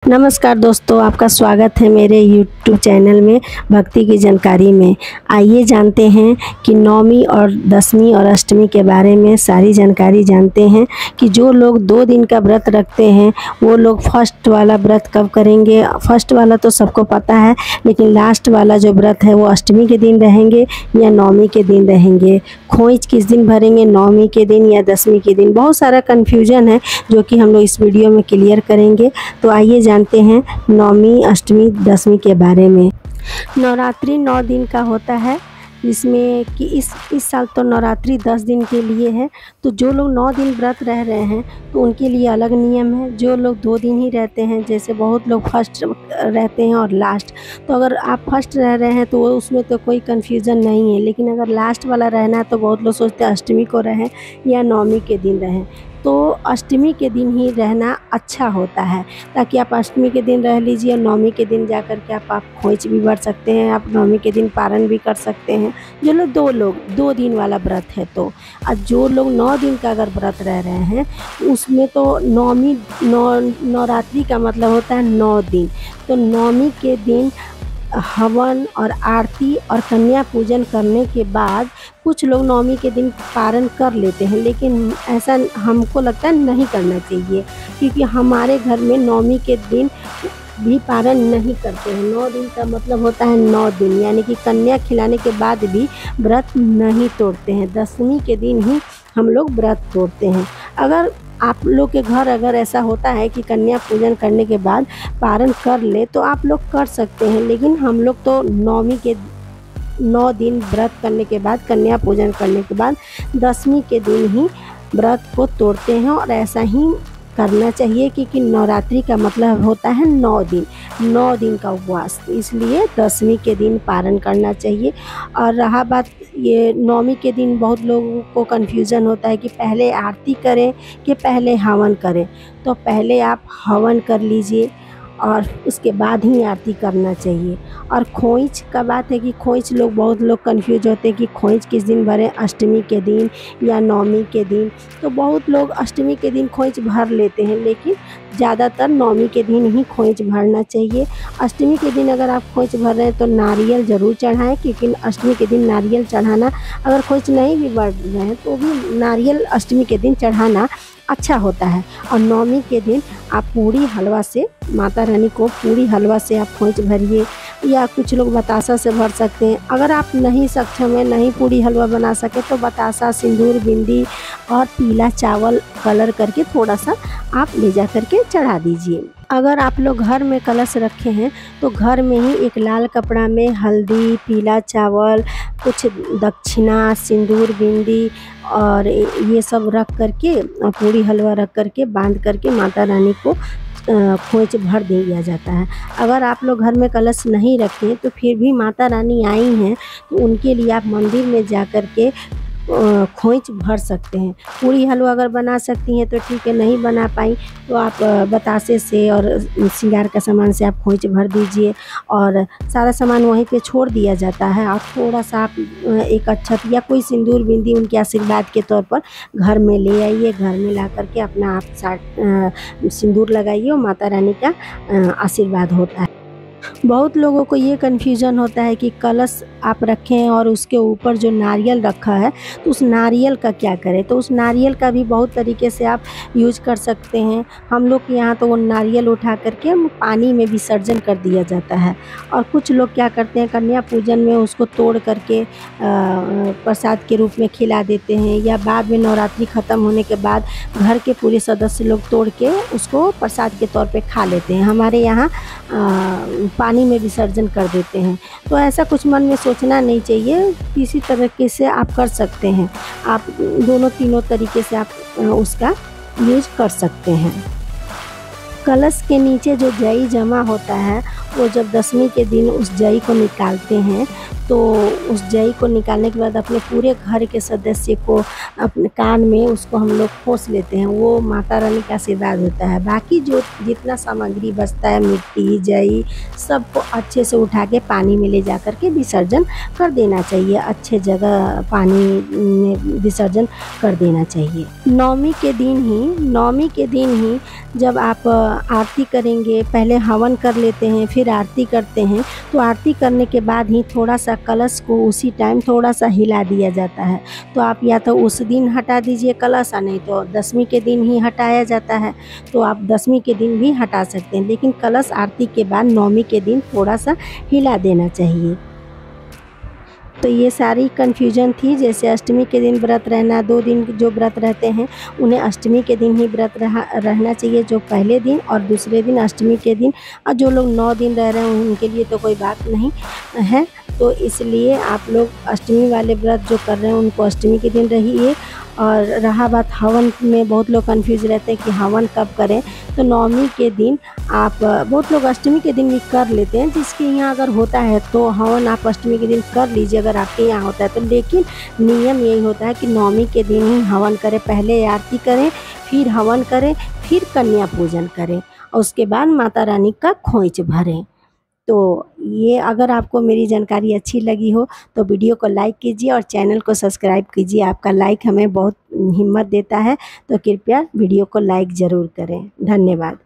नमस्कार दोस्तों, आपका स्वागत है मेरे YouTube चैनल में भक्ति की जानकारी में। आइए जानते हैं कि नौमी और दसवीं और अष्टमी के बारे में सारी जानकारी जानते हैं कि जो लोग 2 दिन का व्रत रखते हैं वो लोग फर्स्ट वाला व्रत कब करेंगे। फर्स्ट वाला तो सबको पता है, लेकिन लास्ट वाला जो व्रत है वो अष्टमी के दिन रहेंगे या नौमी के दिन रहेंगे। खोइच किस दिन भरेंगे, नौमी के दिन या दसवीं के दिन। बहुत सारा कन्फ्यूजन है जो कि हम लोग इस वीडियो में क्लियर करेंगे। तो आइए जानते हैं नौमी, अष्टमी, दसवीं के बारे में। नवरात्रि 9 दिन का होता है, जिसमें कि इस साल तो नवरात्रि 10 दिन के लिए है। तो जो लोग 9 दिन व्रत रह रहे हैं तो उनके लिए अलग नियम है। जो लोग 2 दिन ही रहते हैं, जैसे बहुत लोग फर्स्ट रहते हैं और लास्ट, तो अगर आप फर्स्ट रह रहे हैं तो उसमें तो कोई कन्फ्यूज़न नहीं है। लेकिन अगर लास्ट वाला रहना है तो बहुत लोग सोचते हैं अष्टमी को रहें या नौमी के दिन रहें। तो अष्टमी के दिन ही रहना अच्छा होता है, ताकि आप अष्टमी के दिन रह लीजिए, नौमी के दिन जा कर के आप खोइच भी भर सकते हैं, आप नौमी के दिन पारण भी कर सकते हैं। जो लोग 2 दिन वाला व्रत है तो। और जो लोग 9 दिन का अगर व्रत रह रहे हैं उसमें तो नवरात्रि का मतलब होता है 9 दिन। तो नौमी के दिन हवन और आरती और कन्या पूजन करने के बाद कुछ लोग नौमी के दिन पारण कर लेते हैं, लेकिन ऐसा हमको लगता है नहीं करना चाहिए, क्योंकि हमारे घर में नौमी के दिन भी पारण नहीं करते हैं। 9 दिन का मतलब होता है 9 दिन, यानी कि कन्या खिलाने के बाद भी व्रत नहीं तोड़ते हैं। दसवीं के दिन ही हम लोग व्रत तोड़ते हैं। अगर आप लोग के घर अगर ऐसा होता है कि कन्या पूजन करने के बाद पारण कर ले तो आप लोग कर सकते हैं, लेकिन हम लोग तो नौमी के 9 दिन व्रत करने के बाद, कन्या पूजन करने के बाद दसवीं के दिन ही व्रत को तोड़ते हैं। और ऐसा ही करना चाहिए, क्योंकि नवरात्रि का मतलब होता है 9 दिन का उपवास, इसलिए दसवीं के दिन पारण करना चाहिए। और रहा बात ये नौमी के दिन, बहुत लोगों को कन्फ्यूज़न होता है कि पहले आरती करें कि पहले हवन करें। तो पहले आप हवन कर लीजिए और उसके बाद ही आरती करना चाहिए। और खोइच का बात है कि खोइच बहुत लोग कंफ्यूज होते हैं कि खोइच किस दिन भरें, अष्टमी के दिन या नौमी के दिन। तो बहुत लोग अष्टमी के दिन खोइच भर लेते हैं, लेकिन ज़्यादातर नौमी के दिन ही खोइच भरना चाहिए। अष्टमी के दिन अगर आप खोइच भर रहे हैं तो नारियल ज़रूर चढ़ाएं, क्योंकि अष्टमी के दिन नारियल चढ़ाना, अगर खोइच नहीं भी भर रहे हैं तो भी नारियल अष्टमी के दिन चढ़ाना अच्छा होता है। और नौमी के दिन आप पूरी हलवा से, माता रानी को पूरी हलवा से आप खोइच भरिए, या कुछ लोग बतासा से भर सकते हैं। अगर आप नहीं सक्षम है, नहीं पूरी हलवा बना सके, तो बतासा, सिंदूर, बिंदी और पीला चावल कलर करके थोड़ा सा आप ले जा करके चढ़ा दीजिए। अगर आप लोग घर में कलश रखे हैं तो घर में ही एक लाल कपड़ा में हल्दी, पीला चावल, कुछ दक्षिणा, सिंदूर, बिंदी और ये सब रख करके, पूरी हलवा रख करके बांध करके माता रानी को खोइच भर दिया जाता है। अगर आप लोग घर में कलश नहीं रखें तो फिर भी माता रानी आई हैं तो उनके लिए आप मंदिर में जा कर के खोइच भर सकते हैं। पूरी हलवा अगर बना सकती हैं तो ठीक है, नहीं बना पाई तो आप बतासे से और श्रृंगार का सामान से आप खोइच भर दीजिए। और सारा सामान वहीं पे छोड़ दिया जाता है, और थोड़ा सा आप एक अक्षत या कोई सिंदूर, बिंदी उनके आशीर्वाद के तौर पर घर में ले आइए। घर में ला करके अपना आप सिंदूर लगाइए और माता रानी का आशीर्वाद होता है। बहुत लोगों को ये कन्फ्यूज़न होता है कि कलश आप रखें और उसके ऊपर जो नारियल रखा है तो उस नारियल का क्या करें। तो उस नारियल का भी बहुत तरीके से आप यूज कर सकते हैं। हम लोग के यहाँ तो वो नारियल उठा करके पानी में विसर्जन कर दिया जाता है। और कुछ लोग क्या करते हैं, कन्या पूजन में उसको तोड़ करके प्रसाद के रूप में खिला देते हैं, या बाद में नवरात्रि ख़त्म होने के बाद घर के पूरे सदस्य लोग तोड़ के उसको प्रसाद के तौर पे खा लेते हैं। हमारे यहाँ पानी में विसर्जन कर देते हैं। तो ऐसा कुछ मन में सोचना नहीं चाहिए, किसी तरीके से आप कर सकते हैं। आप तीनों तरीके से आप उसका यूज कर सकते हैं। कलश के नीचे जो जई जमा होता है, वो जब दसवीं के दिन उस जई को निकालते हैं तो उस जई को निकालने के बाद अपने पूरे घर के सदस्य को अपने कान में उसको हम लोग खोस लेते हैं। वो माता रानी का आशीर्वाद होता है। बाकी जो जितना सामग्री बचता है, मिट्टी, जई, सबको अच्छे से उठा के पानी में ले जा कर के विसर्जन कर देना चाहिए। अच्छे जगह पानी में विसर्जन कर देना चाहिए। नवमी के दिन ही जब आप आरती करेंगे, पहले हवन कर लेते हैं, फिर आरती करते हैं, तो आरती करने के बाद ही थोड़ा सा कलश को उसी टाइम थोड़ा सा हिला दिया जाता है। तो आप या तो उस दिन हटा दीजिए कलश, नहीं तो दशमी के दिन ही हटाया जाता है, तो आप दशमी के दिन भी हटा सकते हैं। लेकिन कलश आरती के बाद नवमी के दिन थोड़ा सा हिला देना चाहिए। तो ये सारी कन्फ्यूजन थी। जैसे अष्टमी के दिन व्रत रहना, 2 दिन जो व्रत रहते हैं उन्हें अष्टमी के दिन ही व्रत रहना चाहिए, जो पहले दिन, और दूसरे दिन अष्टमी के दिन। और जो लोग 9 दिन रह रहे हैं उनके लिए तो कोई बात नहीं है। तो इसलिए आप लोग अष्टमी वाले व्रत जो कर रहे हैं उनको अष्टमी के दिन रहिए। और रहा बात हवन में, बहुत लोग कंफ्यूज रहते हैं कि हवन कब करें। तो नवमी के दिन आप, बहुत लोग अष्टमी के दिन भी कर लेते हैं। जिसके यहाँ अगर होता है तो हवन आप अष्टमी के दिन कर लीजिए, अगर आपके यहाँ होता है तो। लेकिन नियम यही होता है कि नवमी के दिन ही हवन करें। पहले आरती करें, फिर हवन करें, फिर कन्या पूजन करें, और उसके बाद माता रानी का खोइच भरें। तो ये, अगर आपको मेरी जानकारी अच्छी लगी हो तो वीडियो को लाइक कीजिए और चैनल को सब्सक्राइब कीजिए। आपका लाइक हमें बहुत हिम्मत देता है, तो कृपया वीडियो को लाइक ज़रूर करें। धन्यवाद।